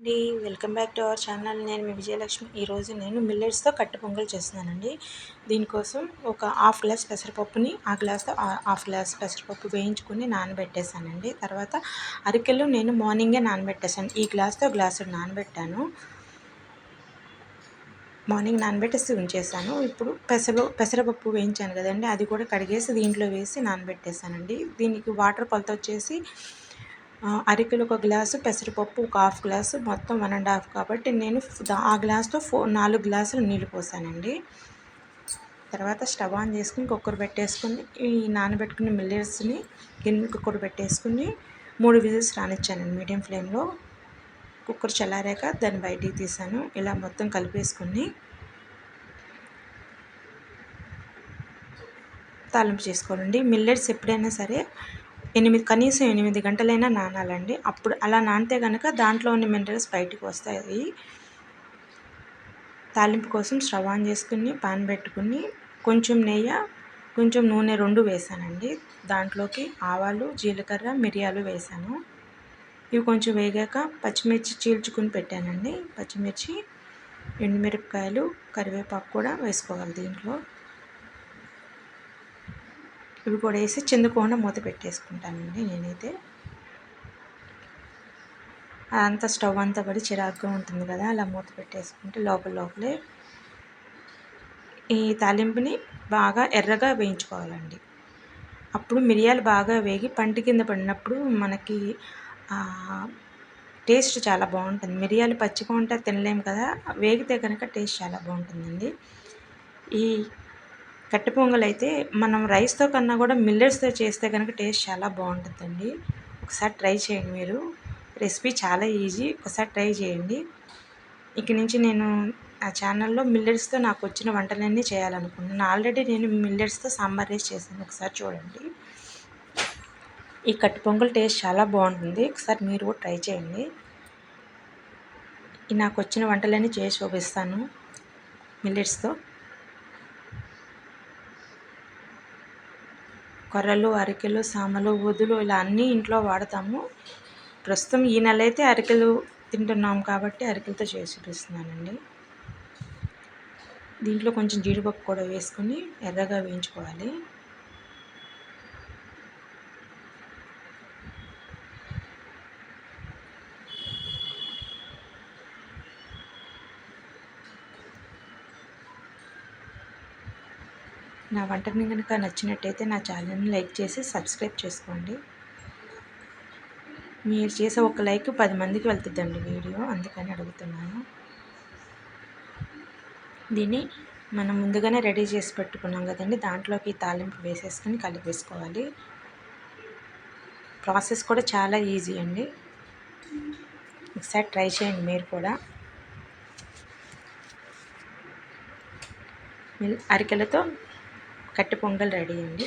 అండి, welcome back to our channel. నేను మీ విజయలక్ష్మి. ఈరోజు నేను మిల్లెట్స్తో కట్టె పొంగల్ చేస్తున్నానండి. దీనికోసం ఒక హాఫ్ గ్లాస్ పెసరపప్పుని ఆ గ్లాస్తో హాఫ్ గ్లాస్ పెసరపప్పు వేయించుకుని నానబెట్టేశానండి. తర్వాత అరికెలు నేను మార్నింగే నానబెట్టేశాను. ఈ గ్లాస్తో గ్లాసుడు నానబెట్టాను. మార్నింగ్ నానబెట్టేసి ఉంచేసాను. ఇప్పుడు పెసరపప్పు వేయించాను కదండి, అది కూడా కడిగేసి దీంట్లో వేసి నానబెట్టేశానండి. దీనికి వాటర్ కొలత వచ్చేసి అరికెలు ఒక గ్లాసు, పెసరపప్పు ఒక హాఫ్ గ్లాసు, మొత్తం 1.5 కాబట్టి నేను ఆ గ్లాస్తో 4 గ్లాసులు నీళ్ళు పోసానండి. తర్వాత స్టవ్ ఆన్ చేసుకుని కుక్కర్ పెట్టేసుకుని ఈ నానబెట్టుకుని మిల్లెట్స్ని గిన్నె కుక్కర్ పెట్టేసుకుని 3 విజిల్స్ రానిచ్చానండి మీడియం ఫ్లేమ్లో. కుక్కర్ చల్లారాక దాన్ని బయటికి తీసాను. ఇలా మొత్తం కలిపేసుకుని తాలింపు చేసుకోవాలండి. మిల్లెట్స్ ఎప్పుడైనా సరే కనీసం 8 గంటలైనా నానాలండి. అప్పుడు అలా నానితే కనుక దాంట్లో ఉన్న మినరల్స్ బయటకు వస్తాయి. తాలింపు కోసం స్టవ్ ఆన్ చేసుకుని పాన్ పెట్టుకుని కొంచెం నెయ్యి, కొంచెం నూనె 2 వేసానండి. దాంట్లోకి ఆవాలు, జీలకర్ర, మిరియాలు వేసాను. ఇవి కొంచెం వేగాక పచ్చిమిర్చి చీల్చుకుని పెట్టానండి. పచ్చిమిర్చి, ఎండుమిరపకాయలు, కరివేపాకు కూడా వేసుకోవాలి దీంట్లో. ఇవి కూడా వేసి చిందుకోకుండా మూత పెట్టేసుకుంటానండి నేనైతే. అంతా స్టవ్ అంతా పడి చిరాకుగా ఉంటుంది కదా, అలా మూత పెట్టేసుకుంటే లోపలే ఈ తాలింపుని బాగా ఎర్రగా వేయించుకోవాలండి. అప్పుడు మిరియాలు బాగా వేగి పంటి కింద పడినప్పుడు మనకి టేస్ట్ చాలా బాగుంటుంది. మిరియాలు పచ్చిగా ఉంటే తినలేము కదా, వేగితే కనుక టేస్ట్ చాలా బాగుంటుందండి. ఈ కట్టె పొంగల్ అయితే మనం రైస్తో కన్నా కూడా మిల్లెట్స్తో చేస్తే కనుక టేస్ట్ చాలా బాగుంటుందండి. ఒకసారి ట్రై చేయండి మీరు. రెసిపీ చాలా ఈజీ, ఒకసారి ట్రై చేయండి. ఇక నుంచి నేను ఆ ఛానల్లో మిల్లెట్స్తో నాకు వచ్చిన వంటలన్నీ చేయాలనుకుంటున్నాను. ఆల్రెడీ నేను మిల్లెట్స్తో సాంబార్ రైస్ చేశాను, ఒకసారి చూడండి. ఈ కట్టె పొంగల్ టేస్ట్ చాలా బాగుంటుంది, ఒకసారి మీరు కూడా ట్రై చేయండి. నాకు వచ్చిన వంటలన్నీ చేసి చూపిస్తాను మిల్లెట్స్తో. కొర్రలు, అరికెలు, సామలు, ఊదులు ఇలా అన్నీ ఇంట్లో వాడతాము. ప్రస్తుతం ఈ నెల అయితే అరికెలు తింటున్నాం కాబట్టి అరికెలతో చేసి చూపిస్తున్నానండి. దీంట్లో కొంచెం జీడిపప్పు కూడా వేసుకొని ఎర్రగా వేయించుకోవాలి. నా వంటని కనుక నచ్చినట్టయితే నా ఛానల్ని లైక్ చేసి సబ్స్క్రైబ్ చేసుకోండి. మీరు చేసే ఒక లైక్ 10 మందికి వెళ్తుందండి వీడియో, అందుకని అడుగుతున్నాను. దీన్ని మనం ముందుగానే రెడీ చేసి పెట్టుకున్నాం కదండి, దాంట్లోకి తాలింపు వేసేసుకొని కలిపేసుకోవాలి. ప్రాసెస్ కూడా చాలా ఈజీ అండి, ఒకసారి ట్రై చేయండి మీరు కూడా. అరికెలతో కట్టె పొంగల్ రెడీ అండి.